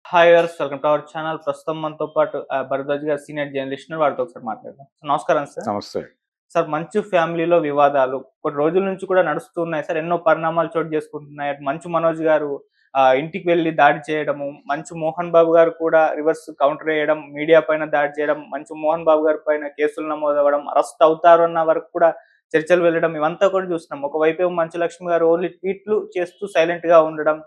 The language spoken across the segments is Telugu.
Hi viewers, welcome to our channel. ప్రస్తుతం మనతో పాటు భరద్వాజ్ గారు సీనియర్ జర్నలిస్ట్ ఉన్నారు. వారితో ఒకసారి మాట్లాడదాం. నమస్కారం సార్. నమస్తే. సార్, మంచు ఫ్యామిలీలో వివాదాలు కొన్ని రోజుల నుంచి కూడా నడుస్తూ ఉన్నాయి సార్. ఎన్నో పరిణామాలు చోటు చేసుకుంటున్నాయి. అటు మంచు మనోజ్ గారు ఇంటికి వెళ్లి దాడి చేయడము, మంచు మోహన్ బాబు గారు కూడా రివర్స్ కౌంటర్ వేయడం, మీడియా పైన దాడి చేయడం, మంచు మోహన్ బాబు గారి పైన కేసులు నమోదవ్వడం, అరెస్ట్ అవుతారు అన్న వరకు కూడా చర్చలు వెళ్ళడం, ఇవంతా కూడా చూస్తున్నాం. ఒకవైపు మంచు లక్ష్మి గారు ఓన్లీ ట్వీట్లు చేస్తూ సైలెంట్ గా ఉండడం,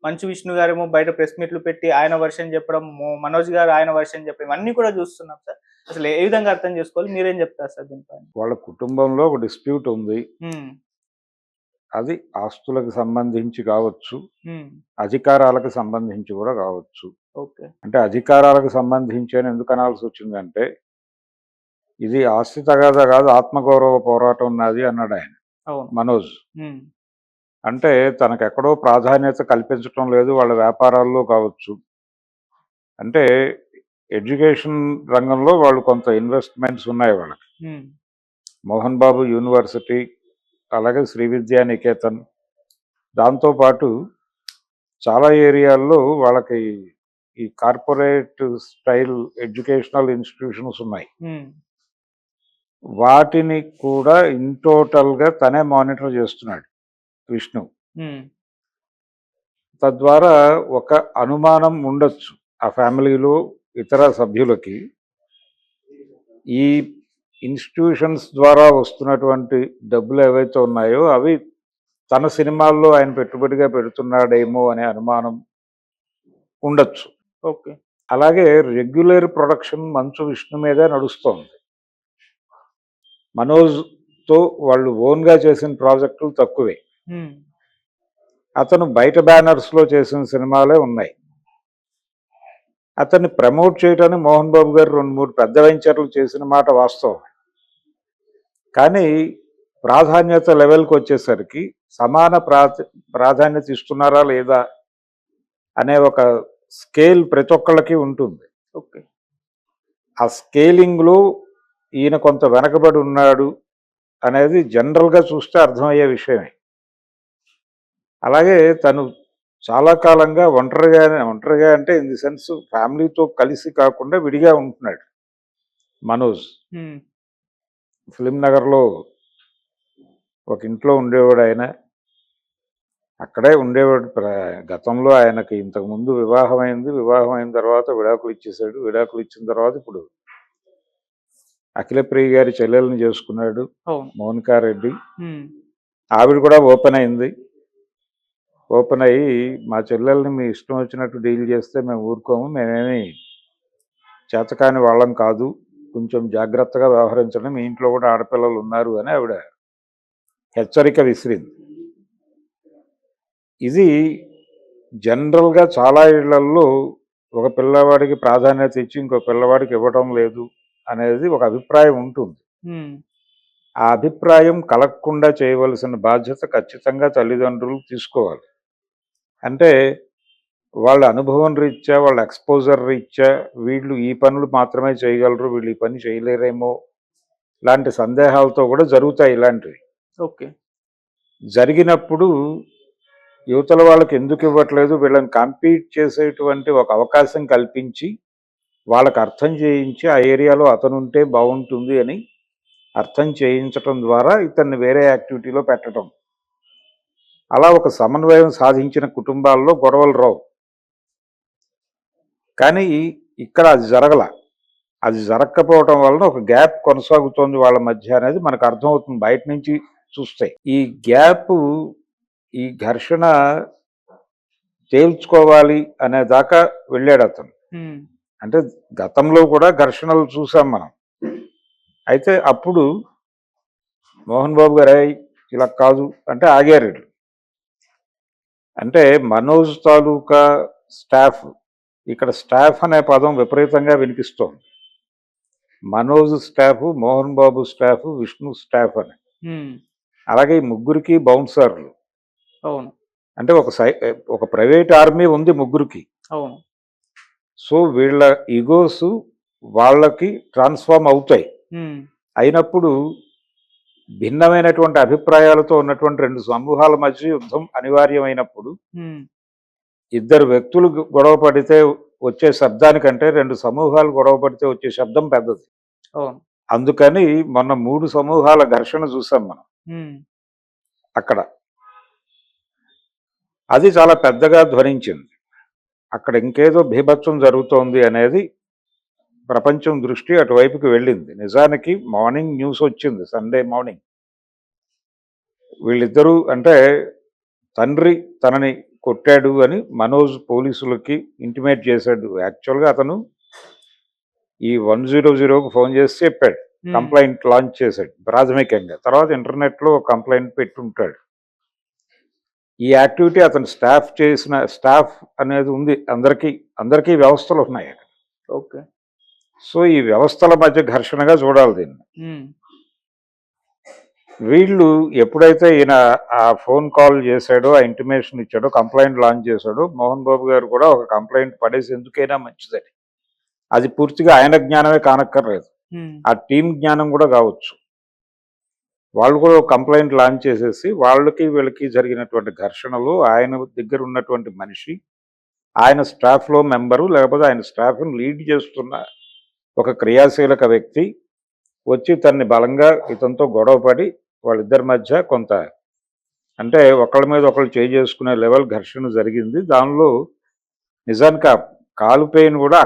మంచు విష్ణు గారేమో బయట ప్రెస్ మీట్లు పెట్టి ఆయన వర్షన్ చెప్పడం, మనోజ్ గారు ఆయన వర్షన్ చెప్పడం, ఇవన్నీ కూడా చూస్తున్నాం సార్. అసలు ఏ విధంగా అర్థం చేసుకోవాలి? మీరేం చెప్తారు సార్ దీనిపైన? వాళ్ళ కుటుంబంలో ఒక డిస్ప్యూట్ ఉంది. హ్మ్. అది ఆస్తులకు సంబంధించి కావచ్చు, హ్మ్. అధికారాలకు సంబంధించి కూడా కావచ్చు. ఓకే. అంటే అధికారాలకు సంబంధించి అని ఎందుకు అనాల్సి వచ్చిందంటే, ఇది ఆస్తి తగాదా కాదు, ఆత్మగౌరవ పోరాటం ఉన్నది అన్నాడు ఆయన అవును. మనోజ్. హ్మ్. అంటే తనకెక్కడో ప్రాధాన్యత కల్పించటం లేదు వాళ్ళ వ్యాపారాల్లో కావచ్చు. అంటే ఎడ్యుకేషన్ రంగంలో వాళ్ళు కొంత ఇన్వెస్ట్మెంట్స్ ఉన్నాయి వాళ్ళకి. హ్మ్. మోహన్ బాబు యూనివర్సిటీ, అలాగే శ్రీ విద్యా నికేతన్, దాంతోపాటు చాలా ఏరియాల్లో వాళ్ళకి ఈ కార్పొరేట్ స్టైల్ ఎడ్యుకేషనల్ ఇన్స్టిట్యూషన్స్ ఉన్నాయి. హ్మ్. వాటిని కూడా ఇన్ టోటల్గా తనే మానిటర్ చేస్తున్నాడు విష్ణు. హ్మ్. తద్వారా ఒక అనుమానం ఉండొచ్చు ఆ ఫ్యామిలీలో ఇతర సభ్యులకి, ఈ ఇన్స్టిట్యూషన్స్ ద్వారా వస్తున్నటువంటి డబ్బులు ఏవైతే ఉన్నాయో అవి తన సినిమాల్లో ఆయన పెట్టుబడిగా పెడుతున్నాడేమో అనే అనుమానం ఉండొచ్చు. ఓకే. అలాగే రెగ్యులర్ ప్రొడక్షన్ మంచు విష్ణు మీదే నడుస్తోంది. మనోజ్తో వాళ్ళు ఓన్గా చేసిన ప్రాజెక్టులు తక్కువే. హ్మ్. అతను బయట బ్యానర్స్లో చేసిన సినిమాలే ఉన్నాయి. అతన్ని ప్రమోట్ చేయడానికి మోహన్ బాబు గారు 2-3 పెద్ద వెంచర్లు చేసిన మాట వాస్తవం. కానీ ప్రాధాన్యత లెవెల్కి వచ్చేసరికి సమాన ప్రాధాన్యత ఇస్తున్నారా లేదా అనే ఒక స్కేల్ ప్రతి ఒక్కళ్ళకి ఉంటుంది. ఓకే. ఆ స్కేలింగ్లో ఈయన కొంత వెనకబడి ఉన్నాడు అనేది జనరల్గా చూస్తే అర్థమయ్యే విషయమే. అలాగే తను చాలా కాలంగా ఒంటరిగా అంటే ఇన్ ది సెన్స్ ఫ్యామిలీతో కలిసి కాకుండా విడిగా ఉంటున్నాడు మనోజ్. హ్మ్. ఫిలిం నగర్లో ఒక ఇంట్లో ఉండేవాడు ఆయన. అక్కడే ఉండేవాడు. గతంలో ఆయనకి ఇంతకుముందు వివాహం అయింది. వివాహం అయిన తర్వాత విడాకులు ఇచ్చేశాడు. విడాకులు ఇచ్చిన తర్వాత ఇప్పుడు అఖిలప్రియ గారి చెల్లెల్ని చేసుకున్నాడు, అవును. మోనికారెడ్డి. హ్మ్. ఆవిడ కూడా ఓపెన్ అయింది. ఓపెన్ అయ్యి మా చెల్లెల్ని మీ ఇష్టం వచ్చినట్టు డీల్ చేస్తే మేము ఊరుకోము, మేమేమి చేతకాని వాళ్ళం కాదు, కొంచెం జాగ్రత్తగా వ్యవహరించండి, మీ ఇంట్లో కూడా ఆడపిల్లలు ఉన్నారు అని ఆవిడ హెచ్చరిక విసిరింది. ఇది జనరల్గా చాలా ఇళ్లల్లో ఒక పిల్లవాడికి ప్రాధాన్యత ఇచ్చి ఇంకో పిల్లవాడికి ఇవ్వటం లేదు అనేది ఒక అభిప్రాయం ఉంటుంది. హ్మ్. ఆ అభిప్రాయం కలగకుండా చేయవలసిన బాధ్యత ఖచ్చితంగా తల్లిదండ్రులు తీసుకోవాలి. అంటే వాళ్ళ అనుభవం రీత్యా, వాళ్ళ ఎక్స్పోజర్ రీత్యా వీళ్ళు ఈ పనులు మాత్రమే చేయగలరు, వీళ్ళు ఈ పని చేయలేరేమో లాంటి సందేహాలతో కూడా జరుగుతాయి ఇలాంటివి. ఓకే. జరిగినప్పుడు యువతల వాళ్ళకి ఎందుకు ఇవ్వట్లేదు, వీళ్ళని కంపీట్ చేసేటువంటి ఒక అవకాశం కల్పించి వాళ్ళకి అర్థం చేయించి ఆ ఏరియాలో అతనుంటే బాగుంటుంది అని అర్థం చేయించటం ద్వారా ఇతన్ని వేరే యాక్టివిటీలో పెట్టడం. అలా ఒక సమన్వయం సాధించిన కుటుంబాల్లో గొడవలు రావు. కానీ ఇక్కడ అది జరగల. అది జరగకపోవటం వలన ఒక గ్యాప్ కొనసాగుతోంది వాళ్ళ మధ్య అనేది మనకు అర్థమవుతుంది బయట నుంచి చూస్తే. ఈ గ్యాప్, ఈ ఘర్షణ తేల్చుకోవాలి అనే దాకా వెళ్ళాడు అతను. హ్మ్. అంటే గతంలో కూడా ఘర్షణలు చూసాం మనం. అయితే అప్పుడు మోహన్ బాబు గారు ఇలా కాదు అంటే ఆగారు. అంటే మనోజ్ తాలూకా స్టాఫ్, ఇక్కడ స్టాఫ్ అనే పదం విపరీతంగా వినిపిస్తోంది. Manoj staff, Mohan Babu staff, Vishnu staff అని. హ్మ్. అలాగే ఈ ముగ్గురికి బౌన్సర్లు. అవును. అంటే ఒక ప్రైవేట్ ఆర్మీ ఉంది ముగ్గురికి. అవును. సో వీళ్ళ ఈగోస్ వాళ్ళకి ట్రాన్స్ఫార్మ్ అవుతాయి. హ్మ్. అయినప్పుడు భిన్నమైనటువంటి అభిప్రాయాలతో ఉన్నటువంటి రెండు సమూహాల మధ్య యుద్ధం అనివార్యమైనప్పుడు హ్మ్. ఇద్దరు వ్యక్తులు గొడవ పడితే వచ్చే శబ్దానికంటే 2 సమూహాలు గొడవ పడితే వచ్చే శబ్దం పెద్దది. అవును. అందుకని మొన్న 3 సమూహాల ఘర్షణ చూసాం మనం హ్మ్. అక్కడ. అది చాలా పెద్దగా ధ్వనించింది. అక్కడ ఇంకేదో బీభత్సం జరుగుతోంది అనేది ప్రపంచం దృష్టి అటువైపుకి వెళ్ళింది. నిజానికి మార్నింగ్ న్యూస్ వచ్చింది సండే మార్నింగ్. వీళ్ళిద్దరూ అంటే తండ్రి తనని కొట్టాడు అని మనోజ్ పోలీసులకి ఇంటిమేట్ చేశాడు. యాక్చువల్గా అతను ఈ 100కు ఫోన్ చేసి చెప్పాడు. హ్మ్. కంప్లైంట్ లాంచ్ చేశాడు ప్రాథమికంగా. తర్వాత ఇంటర్నెట్లో కంప్లైంట్ పెట్టుంటాడు. ఈ యాక్టివిటీ అతను స్టాఫ్ అనేది ఉంది. అందరికీ వ్యవస్థలు ఉన్నాయి అక్కడ. ఓకే. సో ఈ వ్యవస్థల మధ్య ఘర్షణగా చూడాలి దీన్ని. హ్మ్. వీళ్ళు ఎప్పుడైతే ఈయన ఆ ఫోన్ కాల్ చేశాడో, ఆ ఇంటిమేషన్ ఇచ్చాడో, కంప్లైంట్ లాంచ్ చేశాడో, మోహన్ బాబు గారు కూడా ఒక కంప్లైంట్ పడేసి ఎందుకైనా మంచిదని. అది పూర్తిగా ఆయన జ్ఞానమే కానక్కర్లేదు, హ్మ్. ఆ టీం జ్ఞానం కూడా కావచ్చు. వాళ్ళు కూడా ఒక కంప్లైంట్ లాంచ్ చేసేసి వాళ్ళకి వీళ్ళకి జరిగినటువంటి ఘర్షణలు, ఆయన దగ్గర ఉన్నటువంటి మనిషి, ఆయన స్టాఫ్లో మెంబరు, లేకపోతే ఆయన స్టాఫ్ని లీడ్ చేస్తున్న ఒక క్రియాశీలక వ్యక్తి వచ్చి తన్ని బలంగా ఇతనితో గొడవపడి వాళ్ళిద్దరి మధ్య కొంత అంటే ఒకళ్ళ మీద ఒకళ్ళు చేసుకునే లెవెల్ ఘర్షణ జరిగింది. దానిలో నిజానికి ఆ కాలు పెయిన్ కూడా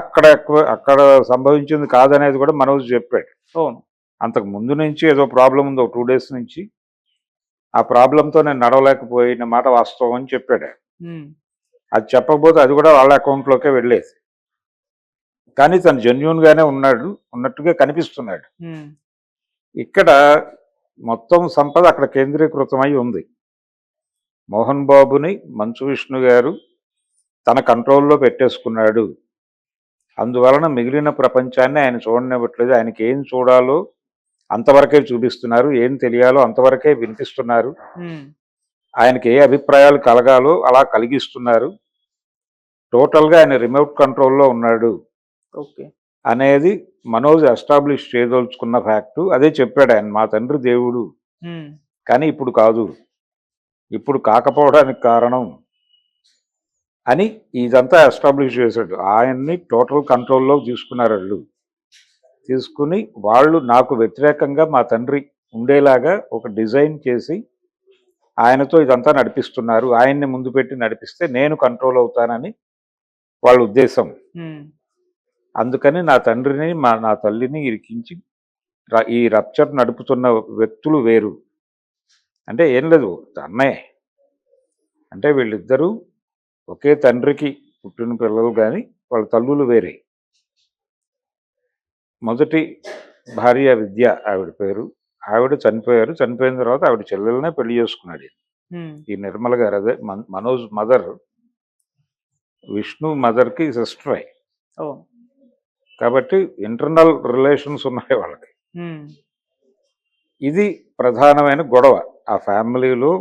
అక్కడ సంభవించింది కాదనేది కూడా మనోజ్ చెప్పాడు. అవును. అంతకు ముందు నుంచి ఏదో ప్రాబ్లం ఉంది, ఒక 2 days నుంచి. ఆ ప్రాబ్లంతో నేను నడవలేకపోయిన మాట వాస్తవం అని చెప్పాడు. హ్మ్. అది చెప్పకపోతే అది కూడా వాళ్ళ అకౌంట్లోకే వెళ్ళేది. కానీ తను జెన్యూన్గానే ఉన్నట్టుగా కనిపిస్తున్నాడు. హ్మ్. ఇక్కడ మొత్తం సంపద అక్కడ కేంద్రీకృతమై ఉంది. మోహన్ బాబుని మంచు విష్ణు గారు తన కంట్రోల్లో పెట్టేసుకున్నాడు. అందువలన మిగిలిన ప్రపంచాన్ని ఆయన చూడనివ్వట్లేదు. ఆయనకి ఏం చూడాలో అంతవరకే చూపిస్తున్నారు, ఏం తెలియాలో అంతవరకే వినిపిస్తున్నారు, హ్మ్. ఆయనకి ఏ అభిప్రాయాలు కలగాలో అలా కలిగిస్తున్నారు. టోటల్గా ఆయన రిమోట్ కంట్రోల్లో ఉన్నాడు ఓకే. అనేది మనోజ్ ఎస్టాబ్లిష్ చేయదలుచుకున్న ఫ్యాక్టు. అదే చెప్పాడు ఆయన, మా తండ్రి దేవుడు, హ్మ్. కానీ ఇప్పుడు కాదు, ఇప్పుడు కాకపోవడానికి కారణం అని ఇదంతా ఎస్టాబ్లిష్ చేశాడు. ఆయన్ని టోటల్ కంట్రోల్లో తీసుకున్నారు వాళ్ళు. తీసుకుని వాళ్ళు నాకు వ్యతిరేకంగా మా తండ్రి ఉండేలాగా ఒక డిజైన్ చేసి ఆయనతో ఇదంతా నడిపిస్తున్నారు. ఆయన్ని ముందు పెట్టి నడిపిస్తే నేను కంట్రోల్ అవుతానని వాళ్ళ ఉద్దేశం. హ్మ్. అందుకని నా తండ్రిని నా తల్లిని ఇరికించి ఈ రప్చర్ నడుపుతున్న వ్యక్తులు వేరు. అంటే ఏం లేదు, అన్నయ్య అంటే వీళ్ళిద్దరూ ఒకే తండ్రికి పుట్టిన పిల్లలు, కానీ వాళ్ళ తల్లులు వేరే. మొదటి భార్య విద్య ఆవిడ పేరు. ఆవిడ చనిపోయారు. చనిపోయిన తర్వాత ఆవిడ చెల్లెలనే పెళ్లి చేసుకున్నాడు హ్మ్. ఈ నిర్మల గారు. అదే మనోజ్ మదర్, విష్ణు మదర్కి సిస్టరే. అవును. కాబట్టి ఇంటర్నల్ రిలేషన్స్ ఉన్నాయి వాళ్ళకి. హ్మ్. ఇది ప్రధానమైన గొడవ. ఆ ఫ్యామిలీలో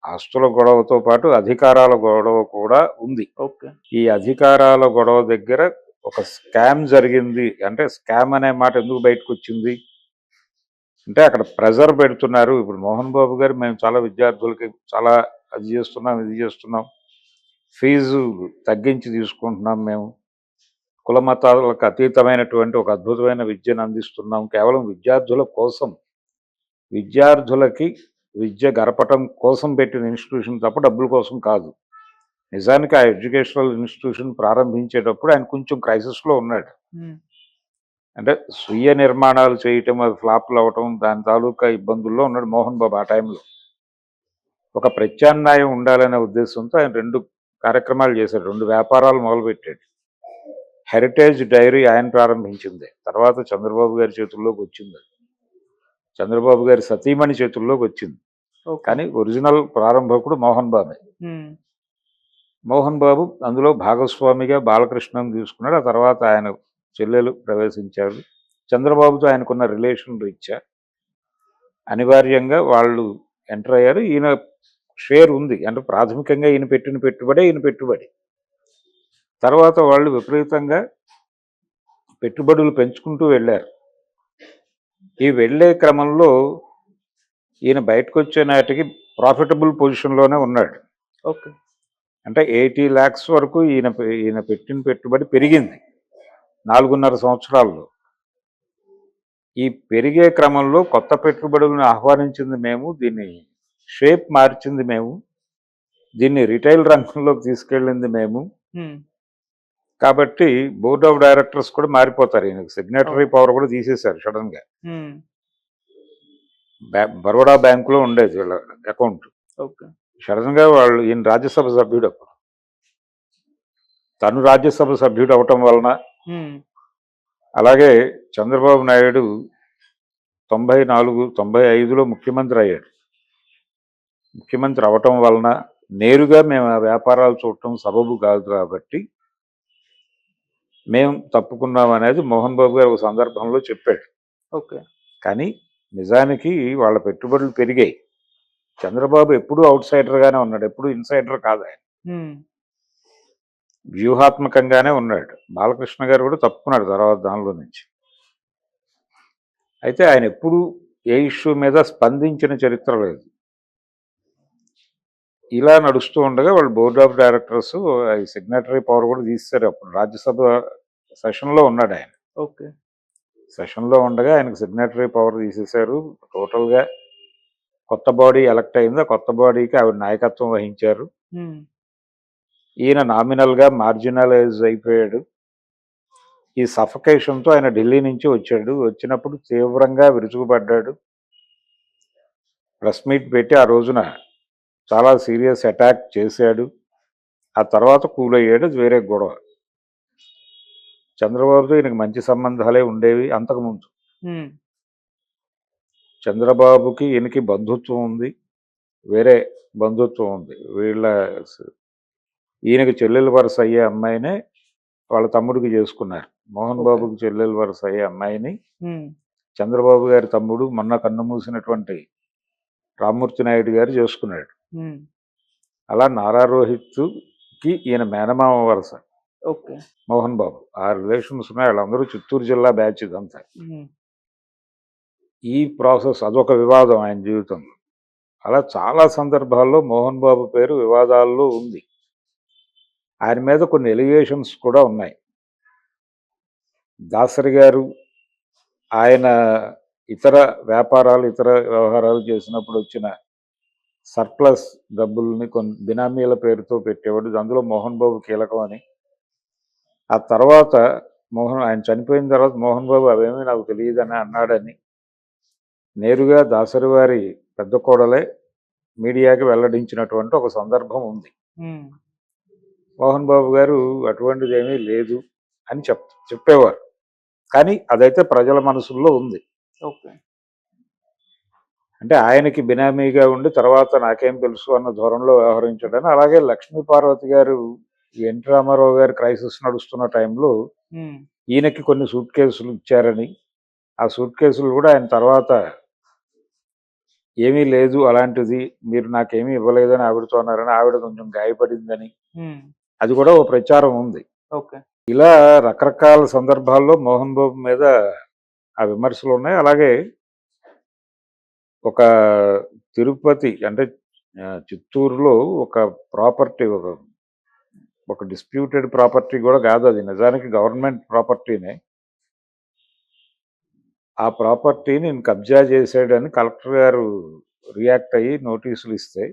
ఆస్తుల గొడవతో పాటు అధికారాల గొడవ కూడా ఉంది. ఓకే. ఈ అధికారాల గొడవ దగ్గర ఒక స్కామ్ జరిగింది. అంటే స్కామ్ అనే మాట ఎందుకు బయటకు వచ్చింది అంటే అక్కడ ప్రెజర్ పెడుతున్నారు. ఇప్పుడు మోహన్ బాబు గారు, మేము చాలా విద్యార్థులకి చాలా అది చేస్తున్నాం, ఇది చేస్తున్నాం, ఫీజు తగ్గించి తీసుకుంటున్నాం, మేము కుల మతాలకు అతీతమైనటువంటి ఒక అద్భుతమైన విద్యను అందిస్తున్నాం, కేవలం విద్యార్థుల కోసం, విద్యార్థులకి విద్య గడపటం కోసం పెట్టిన ఇన్స్టిట్యూషన్ తప్ప డబ్బుల కోసం కాదు. నిజానికి ఆ ఎడ్యుకేషనల్ ఇన్స్టిట్యూషన్ ప్రారంభించేటప్పుడు ఆయన కొంచెం క్రైసిస్లో ఉన్నాడు. హ్మ్. అంటే స్వీయ నిర్మాణాలు చేయటం, అది ఫ్లాప్లు అవ్వటం, దాని తాలూకా ఇబ్బందుల్లో ఉన్నాడు మోహన్ బాబు ఆ టైంలో. ఒక ప్రత్యామ్నాయం ఉండాలనే ఉద్దేశంతో ఆయన 2 కార్యక్రమాలు చేశాడు, 2 వ్యాపారాలు మొదలుపెట్టాడు. హెరిటేజ్ డైరీ ఆయన ప్రారంభించింది, తర్వాత చంద్రబాబు గారి చేతుల్లోకి వచ్చింది, చంద్రబాబు గారి సతీమణి చేతుల్లోకి వచ్చింది. ఓకే. కానీ ఒరిజినల్ ప్రారంభకుడు మోహన్ బాబే. హ్మ్. మోహన్ బాబు అందులో భాగస్వామిగా బాలకృష్ణను తీసుకున్నాడు. ఆ తర్వాత ఆయన చెల్లెలు ప్రవేశించారు. చంద్రబాబుతో ఆయనకున్న రిలేషన్ రీత్యా అనివార్యంగా వాళ్ళు ఎంటర్ అయ్యారు. ఈయన షేర్ ఉంది, అంటే ప్రాథమికంగా ఈయన పెట్టిన పెట్టుబడే ఈయన పెట్టుబడి. తర్వాత వాళ్ళు విపరీతంగా పెట్టుబడులు పెంచుకుంటూ వెళ్ళారు. ఈ వెళ్ళే క్రమంలో ఈయన బయటకు వచ్చే నాటికి ప్రాఫిటబుల్ పొజిషన్లోనే ఉన్నాడు. ఓకే. అంటే 80 lakhs వరకు ఈయన పెట్టిన పెట్టుబడి పెరిగింది 4.5 సంవత్సరాల్లో. ఈ పెరిగే క్రమంలో కొత్త పెట్టుబడులను ఆహ్వానించింది మేము, దీన్ని షేప్ మార్చింది మేము, దీన్ని రిటైల్ రంగంలోకి తీసుకెళ్ళింది మేము. కాబట్టి బోర్డ్ ఆఫ్ డైరెక్టర్స్ కూడా మారిపోతారు. ఈయనకు సిగ్నేటరీ పవర్ కూడా తీసేశారు సడన్ గా. బరోడా బ్యాంకులో ఉండేది వీళ్ళ అకౌంట్. సడన్ గా ఈయన రాజ్యసభ సభ్యుడు అప్పుడు. తను రాజ్యసభ సభ్యుడు అవటం వలన, అలాగే చంద్రబాబు నాయుడు 94-95లో ముఖ్యమంత్రి అయ్యాడు. ముఖ్యమంత్రి అవటం వలన నేరుగా మేము ఆ వ్యాపారాలు చూడటం సబబు కాదు కాబట్టి మేము తప్పుకున్నాం అనేది మోహన్ బాబు గారు ఒక సందర్భంలో చెప్పాడు. కానీ నిజానికి వాళ్ళ పెట్టుబడులు పెరిగాయి. చంద్రబాబు ఎప్పుడూ అవుట్ సైడర్గానే ఉన్నాడు, ఎప్పుడు ఇన్సైడర్ కాదు ఆయన. వ్యూహాత్మకంగానే ఉన్నాడు. బాలకృష్ణ గారు కూడా తప్పుకున్నాడు తర్వాత దానిలో నుంచి. అయితే ఆయన ఎప్పుడు ఏ ఇష్యూ మీద స్పందించిన చరిత్ర లేదు. ఇలా నడుస్తూ ఉండగా వాళ్ళు board of directors signatory power కూడా తీస్తారు. అప్పుడు రాజ్యసభ సెషన్లో ఉన్నాడు ఆయన. సెషన్లో ఉండగా ఆయనకు సిగ్నేటరీ పవర్ తీసేశారు. టోటల్గా కొత్త బాడీ ఎలక్ట్ అయింది. ఆ కొత్త బాడీకి ఆవిడ నాయకత్వం వహించారు. ఈయన నామినల్గా మార్జినలైజ్ అయిపోయాడు. ఈ సఫకేషన్తో ఆయన ఢిల్లీ నుంచి వచ్చాడు. వచ్చినప్పుడు తీవ్రంగా విరుచుకుపడ్డాడు. ప్రెస్ మీట్ పెట్టి ఆ రోజున చాలా సీరియస్ అటాక్ చేశాడు. ఆ తర్వాత కూల్ అయ్యాడు. వేరే గొడవ. చంద్రబాబుతో ఈయనకి మంచి సంబంధాలే ఉండేవి అంతకుముందు. చంద్రబాబుకి ఈయనకి బంధుత్వం ఉంది, వేరే బంధుత్వం ఉంది. ఈయనకి చెల్లెలు వరుస అయ్యే అమ్మాయినే వాళ్ళ తమ్ముడికి చేసుకున్నారు. మోహన్ బాబుకి చెల్లెలు వరుస అయ్యే అమ్మాయిని చంద్రబాబు గారి తమ్ముడు మొన్న కన్నుమూసినటువంటి రామ్మూర్తి నాయుడు గారు చేసుకున్నాడు. అలా నారా రోహిత్కి ఈయన మేనమామ వరుస మోహన్ బాబు. ఆ రిలేషన్స్ ఉన్నాయి. వాళ్ళందరూ చిత్తూరు జిల్లా బ్యాచ్ ఇదంతా. ఈ ప్రాసెస్ అదొక వివాదం ఆయన జీవితంలో. అలా చాలా సందర్భాల్లో మోహన్ బాబు పేరు వివాదాల్లో ఉంది. ఆయన మీద కొన్ని ఎలిగేషన్స్ కూడా ఉన్నాయి. దాసరి గారు ఆయన ఇతర వ్యాపారాలు, ఇతర వ్యవహారాలు చేసినప్పుడు వచ్చిన సర్ప్లస్ డబ్బుల్ని కొన్ని బినామీల పేరుతో పెట్టేవాడు. అందులో మోహన్ బాబు కీలకం అని. ఆ తర్వాత ఆయన చనిపోయిన తర్వాత మోహన్ బాబు అవేమీ నాకు తెలియదని అన్నాడని నేరుగా దాసరి వారి పెద్ద కోడలే మీడియాకి వెల్లడించినటువంటి ఒక సందర్భం ఉంది. మోహన్ బాబు గారు అటువంటిది ఏమీ లేదు అని చెప్పేవారు. కానీ అదైతే ప్రజల మనసుల్లో ఉంది. అంటే ఆయనకి బినామీగా ఉండి తర్వాత నాకేం తెలుసు అన్న ధోరణిలో వ్యవహరించడని. అలాగే లక్ష్మీపార్వతి గారు ఎన్టీ రామారావు గారి క్రైసిస్ నడుస్తున్న టైంలో ఈయనకి కొన్ని సూట్ కేసులు ఇచ్చారని, ఆ సూట్ కేసులు కూడా ఆయన తర్వాత ఏమీ లేదు అలాంటిది, మీరు నాకేమీ ఇవ్వలేదని ఆవిడతో అన్నారని, ఆవిడ కొంచెం గాయపడిందని అది కూడా ఓ ప్రచారం ఉంది. ఇలా రకరకాల సందర్భాల్లో మోహన్ బాబు మీద ఆ విమర్శలు ఉన్నాయి. అలాగే ఒక తిరుపతి అంటే చిత్తూరులో ఒక ప్రాపర్టీ, ఒక డిస్ప్యూటెడ్ ప్రాపర్టీ కూడా కాదు అది, నిజానికి గవర్నమెంట్ ప్రాపర్టీనే. ఆ ప్రాపర్టీని నేను కబ్జా చేశాడని కలెక్టర్ గారు రియాక్ట్ అయ్యి నోటీసులు ఇస్తే,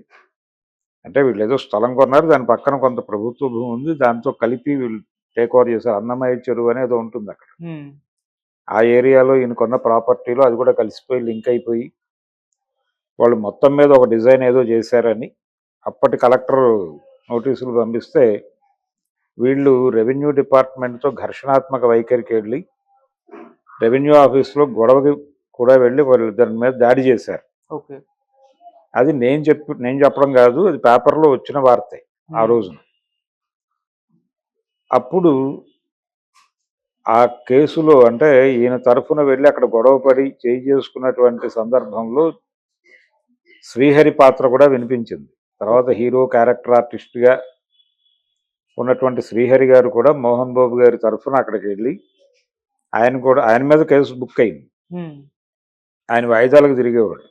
అంటే వీళ్ళు ఏదో స్థలం కొన్నారు, దాని పక్కన కొంత ప్రభుత్వ భూమి ఉంది, దాంతో కలిపి వీళ్ళు టేక్ ఓవర్ చేశారు. అన్నమయ్య చెరువు అనేది ఉంటుంది అక్కడ. ఆ ఏరియాలో ఈయన కొన్న ప్రాపర్టీలో అది కూడా కలిసిపోయి లింక్ అయిపోయి వాళ్ళు మొత్తం మీద ఒక డిజైన్ ఏదో చేశారని అప్పటి కలెక్టర్ నోటీసులు పంపిస్తే వీళ్ళు రెవెన్యూ డిపార్ట్మెంట్తో ఘర్షణాత్మక వైఖరికి వెళ్ళి రెవెన్యూ ఆఫీస్లో గొడవకి కూడా వెళ్ళి వాళ్ళిద్దరి మీద దాడి చేశారు. అది నేను చెప్పడం కాదు, అది పేపర్లో వచ్చిన వార్తే ఆ రోజున. అప్పుడు ఆ కేసులో అంటే ఈయన తరఫున వెళ్ళి అక్కడ గొడవపడి చేయి చేసుకున్నటువంటి సందర్భంలో శ్రీహరి పాత్ర కూడా వినిపించింది. తర్వాత హీరో క్యారెక్టర్ ఆర్టిస్ట్గా ఉన్నటువంటి శ్రీహరి గారు కూడా మోహన్ బాబు గారి తరఫున అక్కడికి వెళ్ళి ఆయన మీద కేసు బుక్ అయింది. ఆయన వాయిదాలకు తిరిగేవాడు.